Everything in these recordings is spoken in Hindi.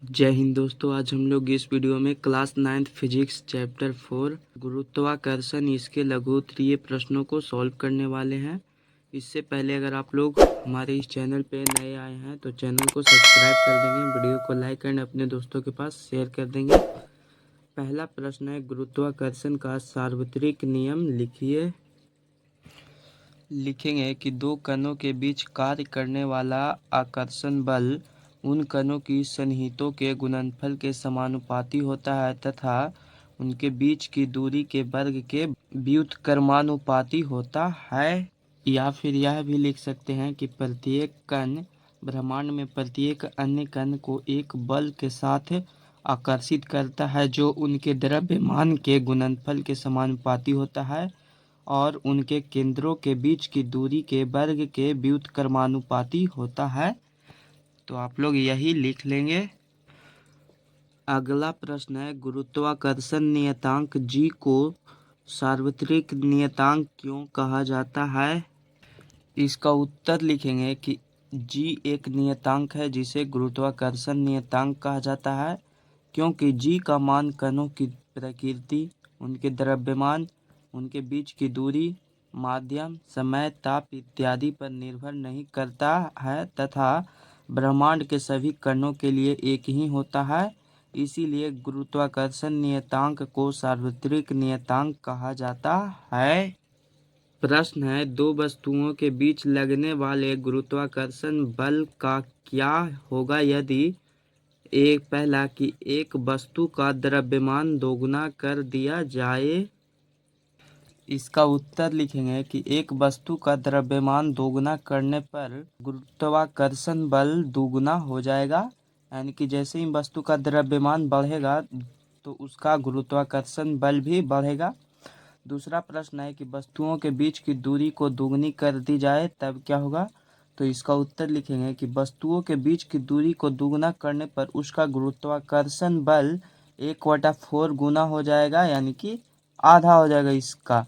जय हिंद दोस्तों। आज हम लोग इस वीडियो में क्लास 9th फिजिक्स चैप्टर 4 गुरुत्वाकर्षण इसके लघुत्तरीय प्रश्नों को सॉल्व करने वाले हैं। इससे पहले अगर आप लोग हमारे इस चैनल पे नए आए हैं तो चैनल को सब्सक्राइब कर देंगे, वीडियो को लाइक एंड अपने दोस्तों के पास शेयर कर देंगे। पहला प्रश्न है, गुरुत्वाकर्षण का सार्वत्रिक नियम लिखिए। लिखेंगे कि दो कणों के बीच कार्य करने वाला आकर्षण बल उन कणों की सन्निहितों के गुणनफल के समानुपाती होता है तथा उनके बीच की दूरी के वर्ग के व्युत्क्रमानुपाती होता है। या फिर यह भी लिख सकते हैं कि प्रत्येक कण ब्रह्मांड में प्रत्येक अन्य कण को एक बल के साथ आकर्षित करता है जो उनके द्रव्यमान के गुणनफल के समानुपाती होता है और उनके केंद्रों के बीच की दूरी के वर्ग के व्युत्क्रमानुपाती होता है। तो आप लोग यही लिख लेंगे। अगला प्रश्न है, गुरुत्वाकर्षण नियतांक जी को सार्वत्रिक नियतांक क्यों कहा जाता है? इसका उत्तर लिखेंगे कि जी एक नियतांक है जिसे गुरुत्वाकर्षण नियतांक कहा जाता है क्योंकि जी का मान कणों की प्रकृति, उनके द्रव्यमान, उनके बीच की दूरी, माध्यम, समय, ताप इत्यादि पर निर्भर नहीं करता है तथा ब्रह्मांड के सभी कणों के लिए एक ही होता है। इसीलिए गुरुत्वाकर्षण नियतांक को सार्वत्रिक नियतांक कहा जाता है। प्रश्न है, दो वस्तुओं के बीच लगने वाले गुरुत्वाकर्षण बल का क्या होगा यदि एक पहला कि एक वस्तु का द्रव्यमान दोगुना कर दिया जाए। इसका उत्तर लिखेंगे कि एक वस्तु का द्रव्यमान दोगुना करने पर गुरुत्वाकर्षण बल दोगुना हो जाएगा। यानी कि जैसे ही वस्तु का द्रव्यमान बढ़ेगा तो उसका गुरुत्वाकर्षण बल भी बढ़ेगा। दूसरा प्रश्न है कि वस्तुओं के बीच की दूरी को दोगुनी कर दी जाए तब क्या होगा। तो इसका उत्तर लिखेंगे कि वस्तुओं के बीच की दूरी को दोगुना करने पर उसका गुरुत्वाकर्षण बल 1/4 गुना हो जाएगा, यानी कि आधा हो जाएगा इसका।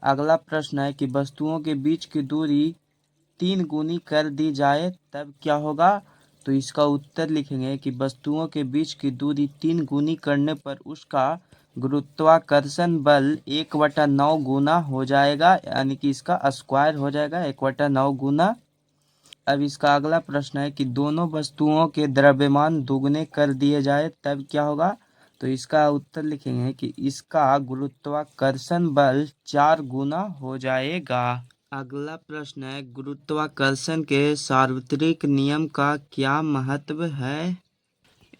अगला प्रश्न है कि वस्तुओं के बीच की दूरी 3 गुनी कर दी जाए तब क्या होगा। तो इसका उत्तर लिखेंगे कि वस्तुओं के बीच की दूरी 3 गुनी करने पर उसका गुरुत्वाकर्षण बल 1/9 गुना हो जाएगा, यानी कि इसका स्क्वायर हो जाएगा 1/9 गुना। अब इसका अगला प्रश्न है कि दोनों वस्तुओं के द्रव्यमान दोगुने कर दिए जाए तब क्या होगा। तो इसका उत्तर लिखेंगे कि इसका गुरुत्वाकर्षण बल 4 गुना हो जाएगा। अगला प्रश्न है, गुरुत्वाकर्षण के सार्वत्रिक नियम का क्या महत्व है?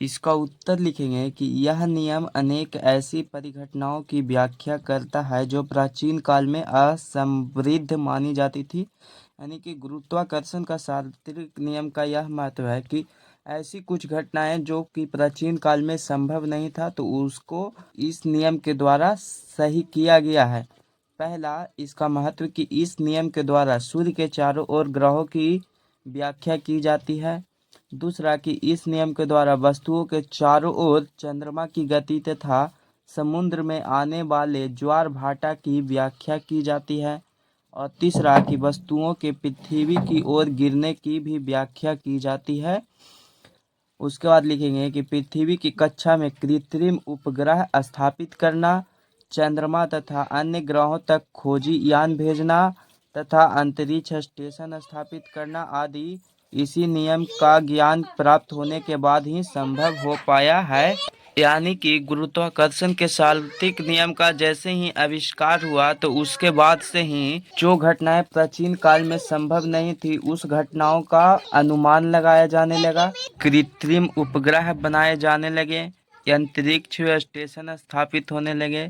इसका उत्तर लिखेंगे कि यह नियम अनेक ऐसी परिघटनाओं की व्याख्या करता है जो प्राचीन काल में असंवृद्ध मानी जाती थी। यानी कि गुरुत्वाकर्षण का सार्वत्रिक नियम का यह महत्व है कि ऐसी कुछ घटनाएं जो कि प्राचीन काल में संभव नहीं था तो उसको इस नियम के द्वारा सही किया गया है। पहला इसका महत्व कि इस नियम के द्वारा सूर्य के चारों ओर ग्रहों की व्याख्या की जाती है। दूसरा कि इस नियम के द्वारा वस्तुओं के चारों ओर चंद्रमा की गति तथा समुद्र में आने वाले ज्वार भाटा की व्याख्या की जाती है। और तीसरा कि वस्तुओं के पृथ्वी की ओर गिरने की भी व्याख्या की जाती है। उसके बाद लिखेंगे कि पृथ्वी की कक्षा में कृत्रिम उपग्रह स्थापित करना, चंद्रमा तथा अन्य ग्रहों तक खोजी यान भेजना तथा अंतरिक्ष स्टेशन स्थापित करना आदि इसी नियम का ज्ञान प्राप्त होने के बाद ही संभव हो पाया है। यानी कि गुरुत्वाकर्षण के सार्वत्रिक नियम का जैसे ही आविष्कार हुआ तो उसके बाद से ही जो घटनाएं प्राचीन काल में संभव नहीं थी उस घटनाओं का अनुमान लगाया जाने लगा, कृत्रिम उपग्रह बनाए जाने लगे, अंतरिक्ष स्टेशन स्थापित होने लगे,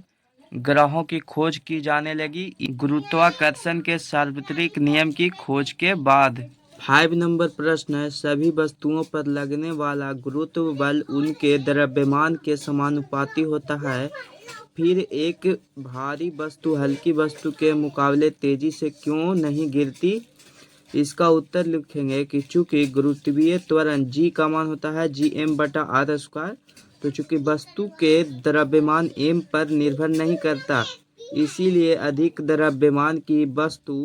ग्रहों की खोज की जाने लगी गुरुत्वाकर्षण के सार्वत्रिक नियम की खोज के बाद। 5 नंबर प्रश्न है, सभी वस्तुओं पर लगने वाला गुरुत्व बल उनके द्रव्यमान के समानुपाती होता है, फिर एक भारी वस्तु हल्की वस्तु के मुकाबले तेजी से क्यों नहीं गिरती। इसका उत्तर लिखेंगे कि चूंकि गुरुत्वीय त्वरण g का मान होता है gm/r², तो चूंकि वस्तु के द्रव्यमान m पर निर्भर नहीं करता, इसीलिए अधिक द्रव्यमान की वस्तु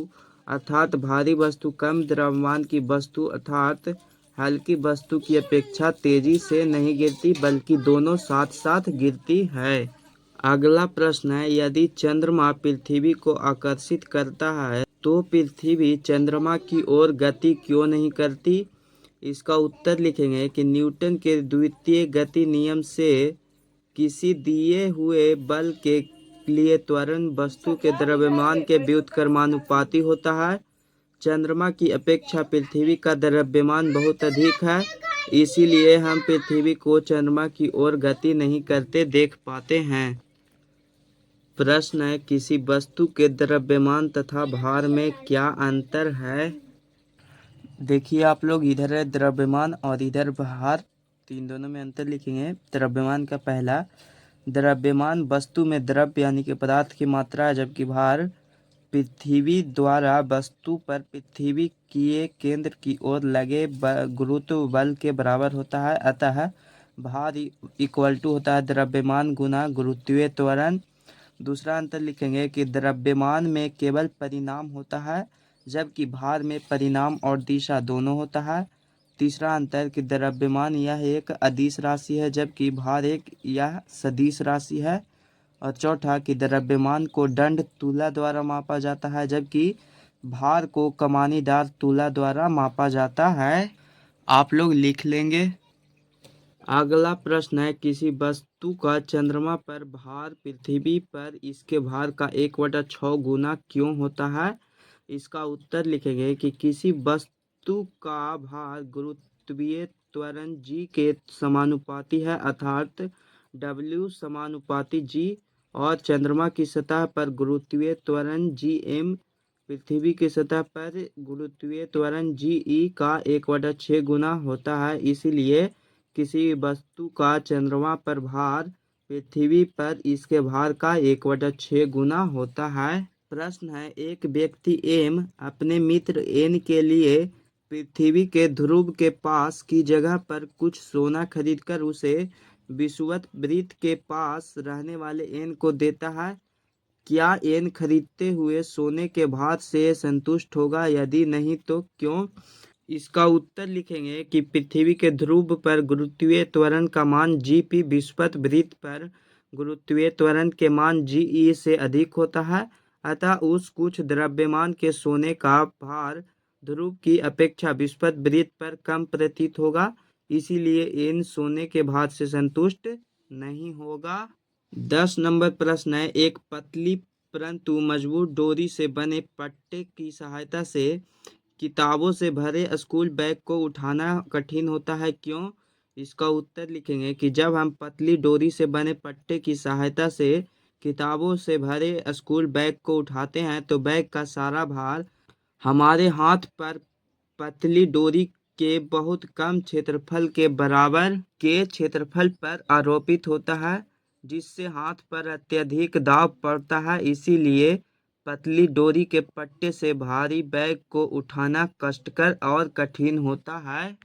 अर्थात भारी वस्तु कम द्रव्यमान की वस्तु अर्थात हल्की वस्तु की अपेक्षा तेजी से नहीं गिरती बल्कि दोनों साथ साथ गिरती है। अगला प्रश्न है, यदि चंद्रमा पृथ्वी को आकर्षित करता है तो पृथ्वी चंद्रमा की ओर गति क्यों नहीं करती? इसका उत्तर लिखेंगे कि न्यूटन के द्वितीय गति नियम से किसी दिए हुए बल के लिए त्वरण वस्तु के द्रव्यमान के व्युत्क्रमानुपाती होता है। चंद्रमा की अपेक्षा पृथ्वी का द्रव्यमान बहुत अधिक है, इसीलिए हम पृथ्वी को चंद्रमा की ओर गति नहीं करते देख पाते हैं। प्रश्न है, किसी वस्तु के द्रव्यमान तथा भार में क्या अंतर है? देखिए आप लोग, इधर है द्रव्यमान और इधर भार, तीन दोनों में अंतर लिखेंगे। द्रव्यमान का पहला, द्रव्यमान वस्तु में द्रव्य यानी कि पदार्थ की मात्रा है, जबकि भार पृथ्वी द्वारा वस्तु पर पृथ्वी के केंद्र की ओर लगे गुरुत्व बल के बराबर होता है। अतः भार इक्वल टू होता है द्रव्यमान गुना गुरुत्वीय त्वरण। दूसरा अंतर लिखेंगे कि द्रव्यमान में केवल परिमाण होता है, जबकि भार में परिमाण और दिशा दोनों होता है। तीसरा अंतर कि द्रव्यमान यह एक अदिश राशि है, जबकि भार यह सदिश राशि है। और चौथा कि द्रव्यमान को दंड तुला द्वारा मापा जाता है, जबकि भार को कमानीदार तुला द्वारा मापा जाता है। आप लोग लिख लेंगे। अगला प्रश्न है, किसी वस्तु का चंद्रमा पर भार पृथ्वी पर इसके भार का 1/6 गुना क्यों होता है? इसका उत्तर लिखेंगे कि किसी वस्तु का भार गुरुत्वीय त्वरण g के समानुपाती है, अर्थात W समानुपाती g, और चंद्रमा की सतह पर गुरुत्वीय त्वरण gm पृथ्वी की सतह पर गुरुत्वीय त्वरण ge का 1/6 गुना होता है। इसीलिए किसी वस्तु का चंद्रमा पर भार पृथ्वी पर इसके भार का 1/6 गुना होता है। प्रश्न है, एक व्यक्ति एम अपने मित्र एन के लिए पृथ्वी के ध्रुव के पास की जगह पर कुछ सोना खरीदकर उसे विषुवत वृत्त के पास रहने वाले एन को देता है। क्या एन खरीदते हुए सोने के भार से संतुष्ट होगा? यदि नहीं तो क्यों? इसका उत्तर लिखेंगे कि पृथ्वी के ध्रुव पर गुरुत्वीय त्वरण का मान Gp विषुवत वृत्त पर गुरुत्वीय त्वरण के मान Ge से अधिक होता है। अतः उस कुछ द्रव्यमान के सोने का भार ध्रुव की अपेक्षा विषुवत वृत्त पर कम प्रतीत होगा, इसीलिए इन सोने के भार से संतुष्ट नहीं होगा। 10 नंबर प्रश्न है, एक पतली परंतु मजबूत डोरी से बने पट्टे की सहायता से किताबों से भरे स्कूल बैग को उठाना कठिन होता है, क्यों? इसका उत्तर लिखेंगे कि जब हम पतली डोरी से बने पट्टे की सहायता से किताबों से भरे स्कूल बैग को उठाते हैं तो बैग का सारा भार हमारे हाथ पर पतली डोरी के बहुत कम क्षेत्रफल के बराबर के क्षेत्रफल पर आरोपित होता है, जिससे हाथ पर अत्यधिक दाब पड़ता है। इसीलिए पतली डोरी के पट्टे से भारी बैग को उठाना कष्टकर और कठिन होता है।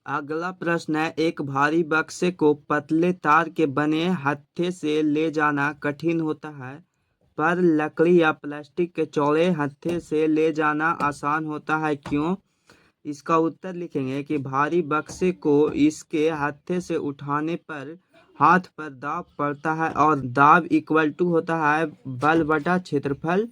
अगला प्रश्न है, एक भारी बक्से को पतले तार के बने हत्थे से ले जाना कठिन होता है, पर लकड़ी या प्लास्टिक के चौड़े हत्थे से ले जाना आसान होता है, क्यों? इसका उत्तर लिखेंगे कि भारी बक्से को इसके हत्थे से उठाने पर हाथ पर दाब पड़ता है और दाब इक्वल टू होता है बल बटा क्षेत्रफल।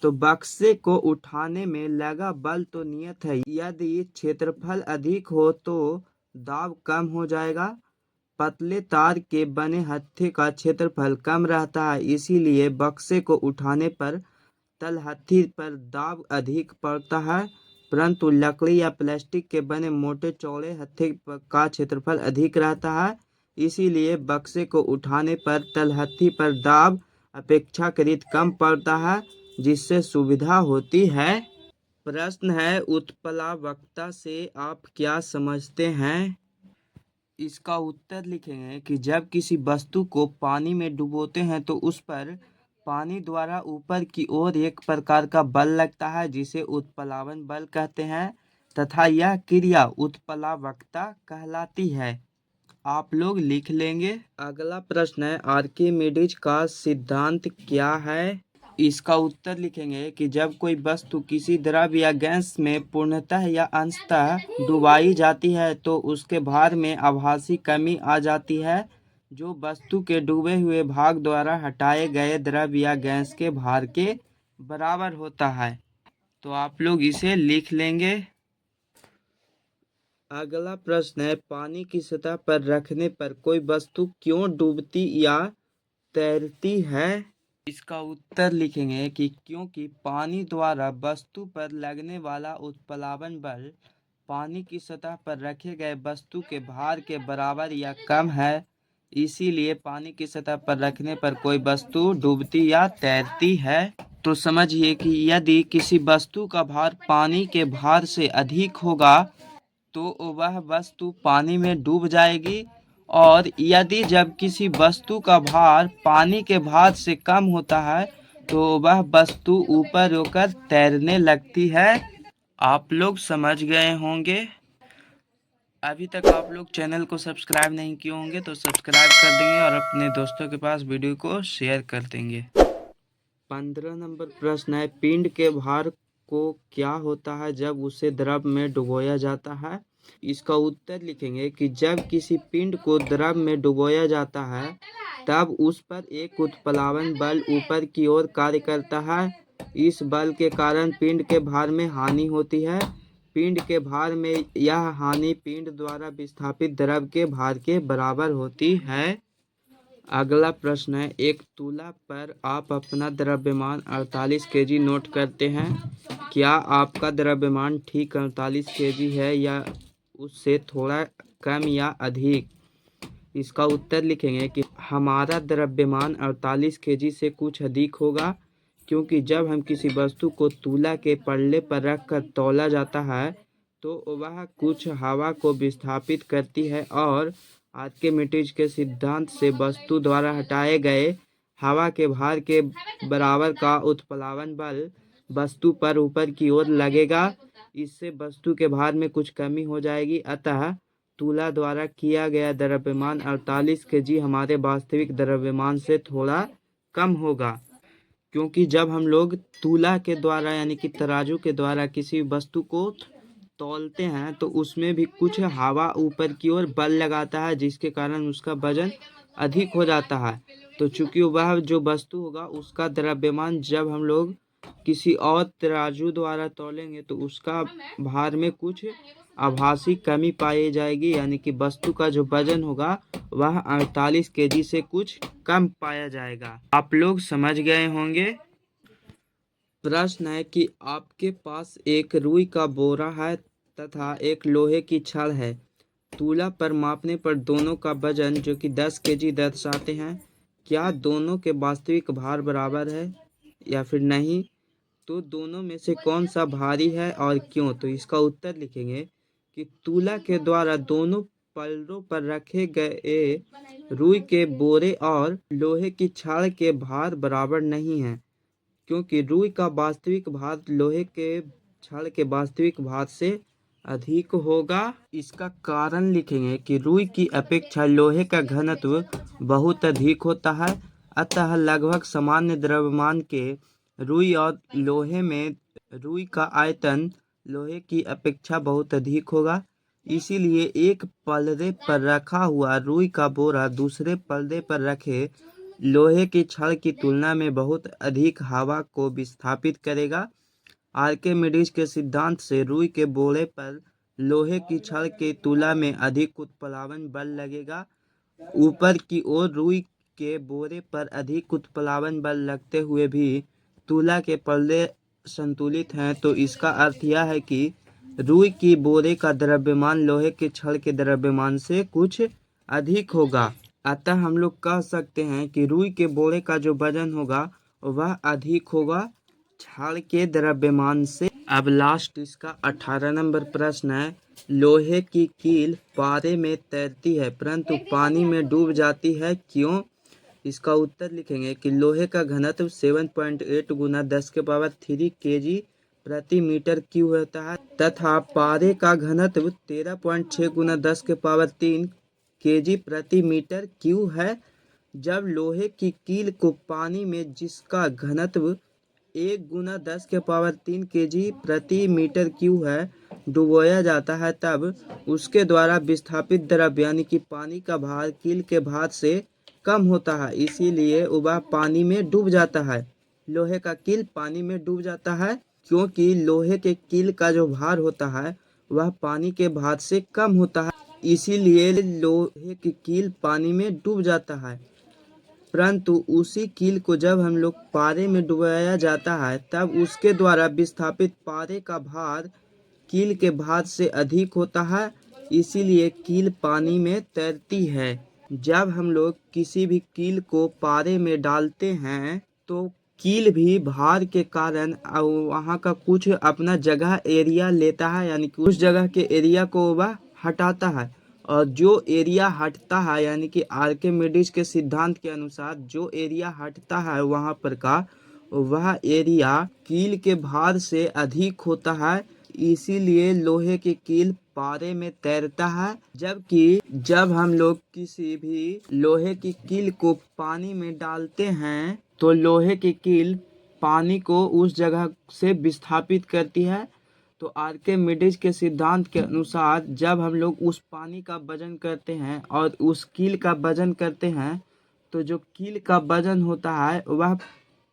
तो बक्से को उठाने में लगा बल तो नियत है, यदि क्षेत्रफल अधिक हो तो दाब कम हो जाएगा। पतले तार के बने हत्थे का क्षेत्रफल कम रहता है, इसीलिए बक्से को उठाने पर तलहथी पर दाब अधिक पड़ता है, परंतु लकड़ी या प्लास्टिक के बने मोटे चौड़े हत्थे का क्षेत्रफल अधिक रहता है, इसीलिए बक्से को उठाने पर तलहथी पर दाब अपेक्षाकृत कम पड़ता है, जिससे सुविधा होती है। प्रश्न है, उत्प्लावकता से आप क्या समझते हैं? इसका उत्तर लिखेंगे कि जब किसी वस्तु को पानी में डुबोते हैं तो उस पर पानी द्वारा ऊपर की ओर एक प्रकार का बल लगता है, जिसे उत्प्लावन बल कहते हैं, तथा यह क्रिया उत्प्लावकता कहलाती है। आप लोग लिख लेंगे। अगला प्रश्न है, आर्किमिडीज का सिद्धांत क्या है? इसका उत्तर लिखेंगे कि जब कोई वस्तु किसी द्रव या गैस में पूर्णतः या अंशतः डुबाई जाती है तो उसके भार में आभासी कमी आ जाती है, जो वस्तु के डूबे हुए भाग द्वारा हटाए गए द्रव या गैस के भार के बराबर होता है। तो आप लोग इसे लिख लेंगे। अगला प्रश्न है, पानी की सतह पर रखने पर कोई वस्तु क्यों डूबती या तैरती है? इसका उत्तर लिखेंगे कि क्योंकि पानी द्वारा वस्तु पर लगने वाला उत्प्लावन बल पानी की सतह पर रखे गए वस्तु के भार के बराबर या कम है, इसीलिए पानी की सतह पर रखने पर कोई वस्तु डूबती या तैरती है। तो समझिए कि यदि किसी वस्तु का भार पानी के भार से अधिक होगा तो वह वस्तु पानी में डूब जाएगी, और यदि जब किसी वस्तु का भार पानी के भार से कम होता है तो वह वस्तु ऊपर होकर तैरने लगती है। आप लोग समझ गए होंगे। अभी तक आप लोग चैनल को सब्सक्राइब नहीं किए होंगे तो सब्सक्राइब कर देंगे और अपने दोस्तों के पास वीडियो को शेयर कर देंगे। 15 नंबर प्रश्न है, पिंड के भार को क्या होता है जब उसे द्रव में डुबोया जाता है? इसका उत्तर लिखेंगे कि जब किसी पिंड को द्रव में डुबोया जाता है तब उस पर एक उत्प्लावन बल ऊपर की ओर कार्य करता है। इस बल के कारण पिंड के भार में हानि होती है। पिंड के भार में यह हानि पिंड द्वारा विस्थापित द्रव के भार के बराबर होती है। अगला प्रश्न है, एक तुला पर आप अपना द्रव्यमान 48 केजी नोट करते हैं। क्या आपका द्रव्यमान ठीक 48 केजी है या उससे थोड़ा कम या अधिक? इसका उत्तर लिखेंगे कि हमारा द्रव्यमान 48 केजी से कुछ अधिक होगा, क्योंकि जब हम किसी वस्तु को तुला के पल्ले पर रखकर तौला जाता है तो वह कुछ हवा को विस्थापित करती है, और आर्किमिडीज के सिद्धांत से वस्तु द्वारा हटाए गए हवा के भार के बराबर का उत्प्लावन बल वस्तु पर ऊपर की ओर लगेगा। इससे वस्तु के भार में कुछ कमी हो जाएगी, अतः तुला द्वारा किया गया द्रव्यमान 48 केजी हमारे वास्तविक द्रव्यमान से थोड़ा कम होगा, क्योंकि जब हम लोग तुला के द्वारा यानी कि तराजू के द्वारा किसी वस्तु को तौलते हैं तो उसमें भी कुछ हवा ऊपर की ओर बल लगाता है, जिसके कारण उसका वजन अधिक हो जाता है। तो चूंकि वह जो वस्तु होगा उसका द्रव्यमान जब हम लोग किसी और तराजू द्वारा तौलेंगे तो उसका भार में कुछ आभासी कमी पाई जाएगी, यानी कि वस्तु का जो वजन होगा वह 48 केजी से कुछ कम पाया जाएगा। आप लोग समझ गए होंगे। प्रश्न है कि आपके पास एक रुई का बोरा है तथा एक लोहे की छड़ है। तुला पर मापने पर दोनों का वजन जो कि 10 केजी दर्शाते हैं। क्या दोनों के वास्तविक भार बराबर है या फिर नहीं? तो दोनों में से कौन सा भारी है और क्यों? तो इसका उत्तर लिखेंगे कि तुला के द्वारा दोनों पल्लों पर रखे गए रुई के बोरे और लोहे की छड़ के भार बराबर नहीं हैं, क्योंकि रुई का वास्तविक भार लोहे के छड़ के वास्तविक भार से अधिक होगा। इसका कारण लिखेंगे कि रुई की अपेक्षा लोहे का घनत्व बहुत अधिक होता है, अतः लगभग सामान्य द्रव्यमान के रुई और लोहे में रुई का आयतन लोहे की अपेक्षा बहुत अधिक होगा। इसीलिए एक पल्ले पर रखा हुआ रुई का बोरा दूसरे पल्ले पर रखे लोहे की छड़ की तुलना में बहुत अधिक हवा को विस्थापित करेगा। आर्किमिडीज के सिद्धांत से रुई के बोरे पर लोहे की छड़ की तुलना में अधिक उत्प्लावन बल लगेगा। ऊपर की ओर रुई के बोरे पर अधिक उत्प्लावन बल लगते हुए भी तुला के पल्ले संतुलित हैं, तो इसका अर्थ यह है कि रुई की बोरे का द्रव्यमान लोहे के छड़ के द्रव्यमान से कुछ अधिक होगा। अतः हम लोग कह सकते हैं कि रुई के बोरे का जो वजन होगा वह अधिक होगा छड़ के द्रव्यमान से। अब लास्ट इसका 18 नंबर प्रश्न है, लोहे की कील पारे में तैरती है परंतु पानी में डूब जाती है, क्यों? इसका उत्तर लिखेंगे कि लोहे का घनत्व 7.8 गुना 10 के पावर 3 केजी प्रति मीटर क्यूब होता है तथा पारे का घनत्व 13.6 गुना 10 के पावर 3 केजी प्रति मीटर क्यूब है, जब लोहे की कील को पानी में जिसका घनत्व 1 × 10⁻³ kg/m³ है डुबोया जाता है, तब उसके द्वारा विस्थापित द्रव्य यानी कि पानी का भार कील के भार से कम होता है, इसीलिए वह पानी में डूब जाता है। लोहे का कील पानी में डूब जाता है क्योंकि लोहे के कील का जो भार होता है वह पानी के भार से कम होता है, इसीलिए लोहे की कील पानी में डूब जाता है। परंतु उसी कील को जब हम लोग पारे में डुबाया जाता है तब उसके द्वारा विस्थापित पारे का भार कील के भार से अधिक होता है, इसीलिए कील पानी में तैरती है। जब हम लोग किसी भी कील को पारे में डालते हैं तो कील भी भार के कारण वहाँ का कुछ अपना जगह एरिया लेता है, यानी कि उस जगह के एरिया को वह हटाता है, और जो एरिया हटता है यानी कि आर्किमिडीज के सिद्धांत के अनुसार जो एरिया हटता है वहाँ पर का वह एरिया कील के भार से अधिक होता है, इसीलिए लोहे की कील पारे में तैरता है। जबकि जब हम लोग किसी भी लोहे की कील को पानी में डालते हैं तो लोहे की कील पानी को उस जगह से विस्थापित करती है। तो आर्किमिडीज के सिद्धांत के अनुसार जब हम लोग उस पानी का वजन करते हैं और उस कील का वजन करते हैं तो जो कील का वजन होता है वह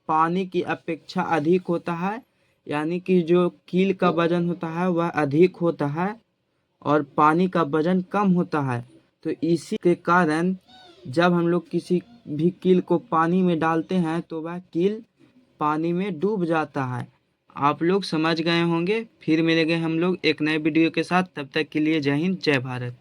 पानी की अपेक्षा अधिक होता है, यानी कि जो कील का वजन होता है वह अधिक होता है और पानी का वजन कम होता है। तो इसी के कारण जब हम लोग किसी भी कील को पानी में डालते हैं तो वह कील पानी में डूब जाता है। आप लोग समझ गए होंगे। फिर मिलेंगे हम लोग एक नए वीडियो के साथ, तब तक के लिए जय हिंद जय भारत।